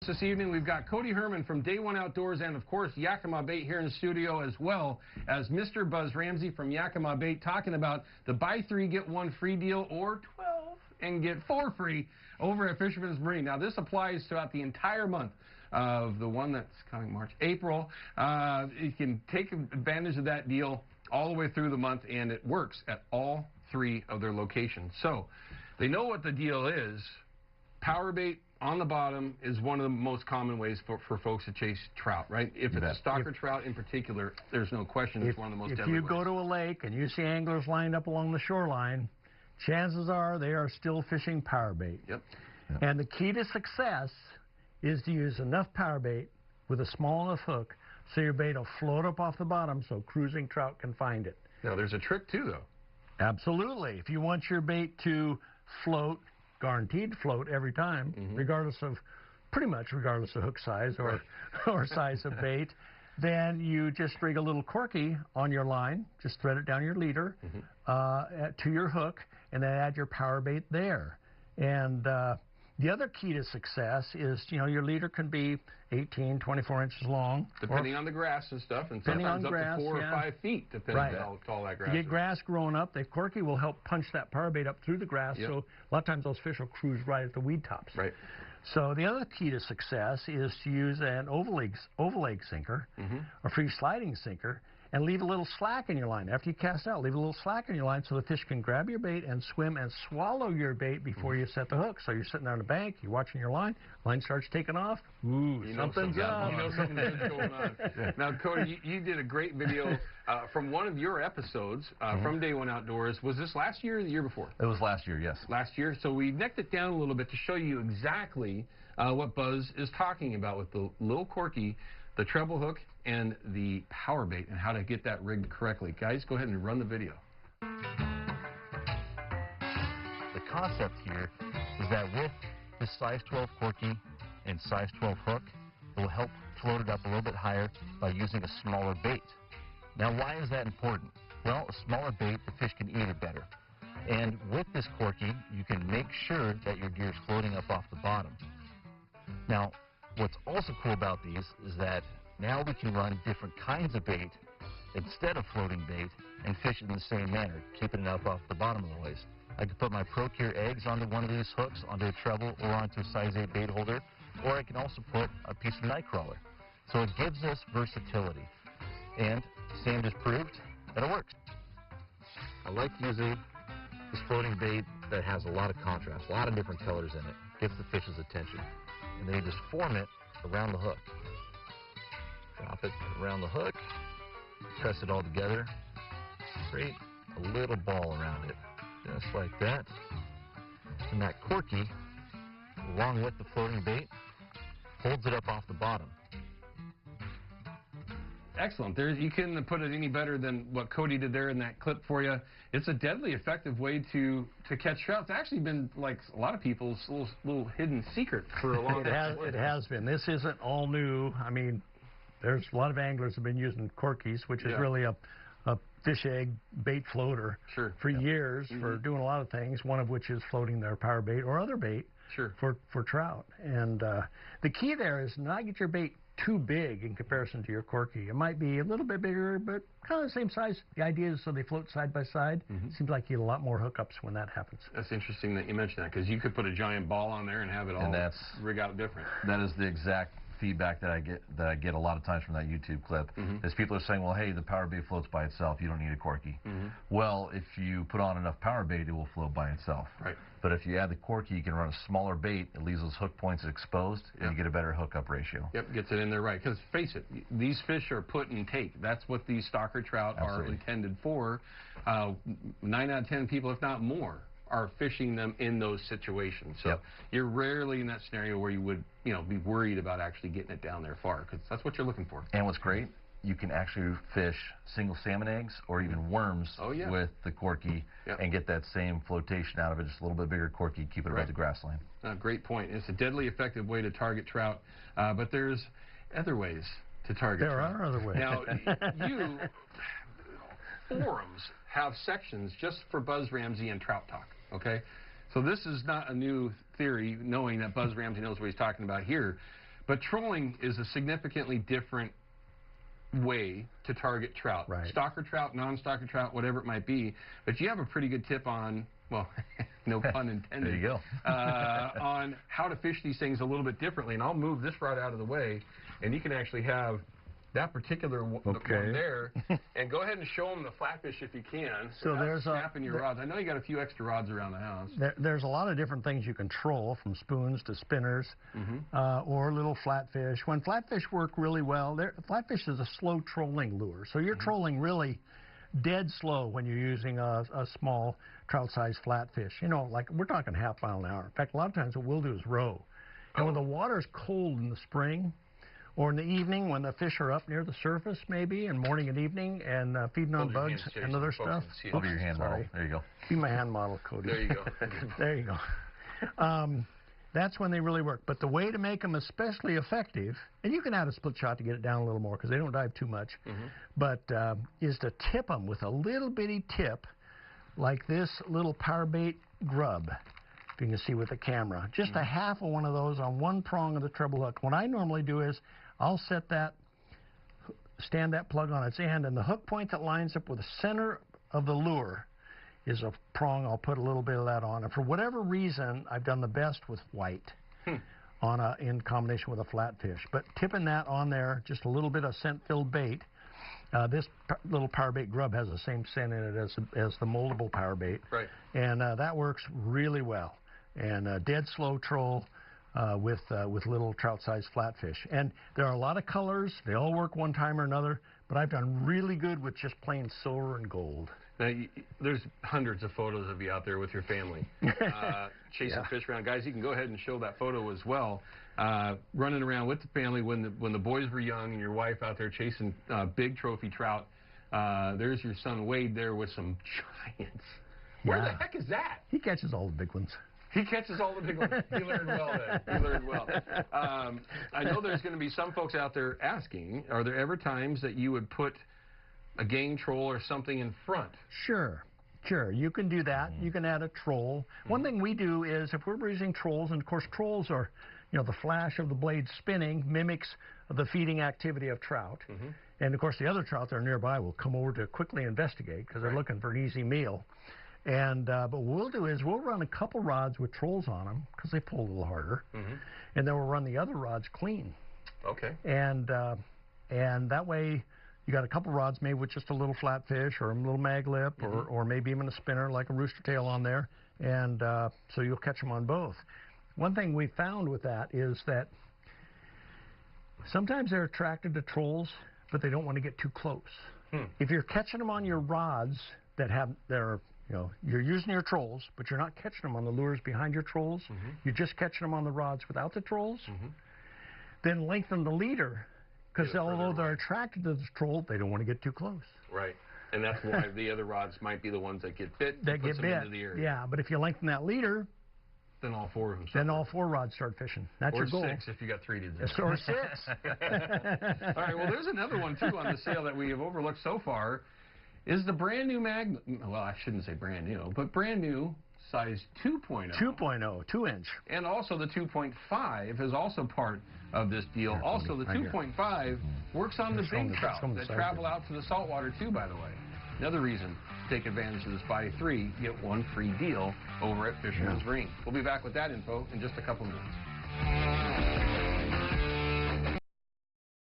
This evening we've got Cody Herman from Day One Outdoors and of course Yakima Bait here in the studio, as well as Mr. Buzz Ramsey from Yakima Bait, talking about the buy 3 get 1 free deal, or 12 and get 4 free over at Fisherman's Marine. Now this applies throughout the entire month of the one that's coming April. You can take advantage of that deal all the way through the month, and it works at all 3 of their locations. So they know what the deal is. Power bait on the bottom is one of the most common ways for folks to chase trout, right? If it's a stalker trout in particular, there's no question it's one of the most deadly ways. If you go to a lake and you see anglers lined up along the shoreline, chances are they are still fishing power bait. Yep. And the key to success is to use enough power bait with a small enough hook so your bait will float up off the bottom so cruising trout can find it. Now, there's a trick too, though. Absolutely. If you want your bait to float, guaranteed float every time, pretty much regardless of hook size or size of bait, then you just rig a little corky on your line, just thread it down your leader to your hook, and then add your power bait there. And the other key to success is, your leader can be 18, 24 inches long. Depending on the grass and stuff, and sometimes up to 4 or 5 feet, depending on how tall that grass is. You get grass growing up, the corky will help punch that power bait up through the grass, so a lot of times those fish will cruise right at the weed tops. Right. So the other key to success is to use an oval egg sinker, or free sliding sinker, and leave a little slack in your line. After you cast out, leave a little slack in your line so the fish can grab your bait and swim and swallow your bait before you set the hook. So you're sitting there on the bank, you're watching your line starts taking off. Ooh, something's up. You know something good's going on. Now, Cody, you did a great video from one of your episodes from Day One Outdoors. Was this last year or the year before? It was last year, yes. Last year. So we necked it down a little bit to show you exactly what Buzz is talking about with the little corky, the treble hook, and the power bait, and how to get that rigged correctly. Guys, go ahead and run the video. The concept here is that with this size 12 corky and size 12 hook, it will help float it up a little bit higher by using a smaller bait. Now, why is that important? Well, a smaller bait, the fish can eat it better. And with this corky, you can make sure that your gear is floating up off the bottom. Now, what's also cool about these is that now we can run different kinds of bait instead of floating bait and fish it in the same manner, keeping it up off the bottom of the waist. I could put my Procure eggs onto one of these hooks, onto a treble, or onto a size 8 bait holder, or I can also put a piece of night crawler. So it gives us versatility. And Sam just proved that it works. I like using this floating bait that has a lot of contrast, a lot of different colors in it. Gets the fish's attention. And then you just form it around the hook. Drop it around the hook, press it all together, create a little ball around it, just like that. And that corky, along with the floating bait, holds it up off the bottom. Excellent. You couldn't put it any better than what Cody did there in that clip for you. It's a deadly effective way to catch trout. It's actually been like a lot of people's little hidden secret for a long time. It has been. This isn't all new. I mean, there's a lot of anglers have been using corkies, which is really a fish egg bait floater for years for doing a lot of things, one of which is floating their power bait or other bait for trout. And the key there is not get your bait too big in comparison to your corky. It might be a little bit bigger, but kind of the same size. The idea is so they float side by side. Seems like you get a lot more hookups when that happens. That's interesting that you mentioned that, because you could put a giant ball on there and have it all rig out different. That is the exact feedback that I get a lot of times from that YouTube clip. Is people are saying, well, hey, the power bait floats by itself, you don't need a corky. Well, if you put on enough power bait, it will float by itself. Right. But if you add the corky, you can run a smaller bait, it leaves those hook points exposed, and you get a better hookup ratio. Yep, gets it in there right. Because face it, these fish are put and take. That's what these stalker trout are intended for. 9 out of 10 people, if not more, are fishing them in those situations. So you're rarely in that scenario where you would, be worried about actually getting it down there far, because that's what you're looking for. And what's great, you can actually fish single salmon eggs or even worms with the corky and get that same flotation out of it, just a little bit bigger corky, keep it above the grass line. Great point. It's a deadly effective way to target trout, but there's other ways to target trout. There are other ways. Now, forums have sections just for Buzz Ramsey and Trout Talk. Okay, so this is not a new theory, knowing that Buzz Ramsey knows what he's talking about here. But trolling is a significantly different way to target trout. Right. Stalker trout, non-stalker trout, whatever it might be. But you have a pretty good tip on, well, no pun intended. There you go. On how to fish these things a little bit differently. And I'll move this rod out of the way, and you can actually have that particular one there. And go ahead and show them the flatfish if you can. So there's snapping your rods. I know you got a few extra rods around the house. There's a lot of different things you can troll, from spoons to spinners, or little flatfish. When flatfish work really well, flatfish is a slow trolling lure. So you're trolling really dead slow when you're using a small trout-sized flatfish. You know, like we're talking half mile an hour. In fact, a lot of times what we'll do is row. And when the water's cold in the spring, or in the evening when the fish are up near the surface, maybe, and morning and evening, and feeding on bugs and other stuff. Hold your hand model. There you go. Be my hand model, Cody. There you go. There you go. That's when they really work. But the way to make them especially effective, and you can add a split shot to get it down a little more because they don't dive too much, but is to tip them with a little bitty tip like this little power bait grub. If you can see with the camera. Just a half of one of those on one prong of the treble hook. What I normally do is I'll stand that plug on its end, and the hook point that lines up with the center of the lure is a prong. I'll put a little bit of that on. And for whatever reason, I've done the best with white in combination with a flatfish. But tipping that on there, just a little bit of scent-filled bait. This little power bait grub has the same scent in it as the moldable power bait. Right. And that works really well. And dead slow troll with little trout-sized flatfish. And there are a lot of colors. They all work one time or another. But I've done really good with just plain silver and gold. Now, there's hundreds of photos of you out there with your family chasing fish around. Guys, you can go ahead and show that photo as well. Running around with the family when the boys were young and your wife out there chasing big trophy trout. There's your son Wade there with some giants. Where the heck is that? He catches all the big ones. He catches all the big ones. He learned well then. He learned well. I know there's going to be some folks out there asking, are there ever times that you would put a game troll or something in front? Sure. Sure, you can do that. You can add a troll. One thing we do is if we're using trolls, and of course trolls are, you know, the flash of the blade spinning mimics the feeding activity of trout. And of course the other trout that are nearby will come over to quickly investigate because they're looking for an easy meal. And but what we'll do is we'll run a couple rods with trolls on them because they pull a little harder, and then we'll run the other rods clean. Okay. And that way you got a couple rods made with just a little flatfish or a little mag lip or maybe even a spinner like a rooster tail on there, and so you'll catch them on both. One thing we found with that is that sometimes they're attracted to trolls, but they don't want to get too close. If you're catching them on your rods that have you know, you're using your trolls, but you're not catching them on the lures behind your trolls. You're just catching them on the rods without the trolls. Then lengthen the leader, because although they're attracted to the troll, they don't want to get too close. Right. And that's why the other rods might be the ones that get bit. That get bit. Into the area. Yeah, but if you lengthen that leader, then all four of them. Then all four rods start fishing. That's your goal. Or six if you got 3 to do. Or 6. All right. Well, there's another one too on the sale that we have overlooked so far. Is the brand new well, I shouldn't say brand new, but brand new size 2.0. 2.0, 2-inch. And also the 2.5 is also part of this deal. Also, the 2.5 works on the big trout that travel out to the saltwater too, by the way. Another reason to take advantage of this buy 3, get 1 free deal over at Fisherman's Ring. We'll be back with that info in just a couple minutes.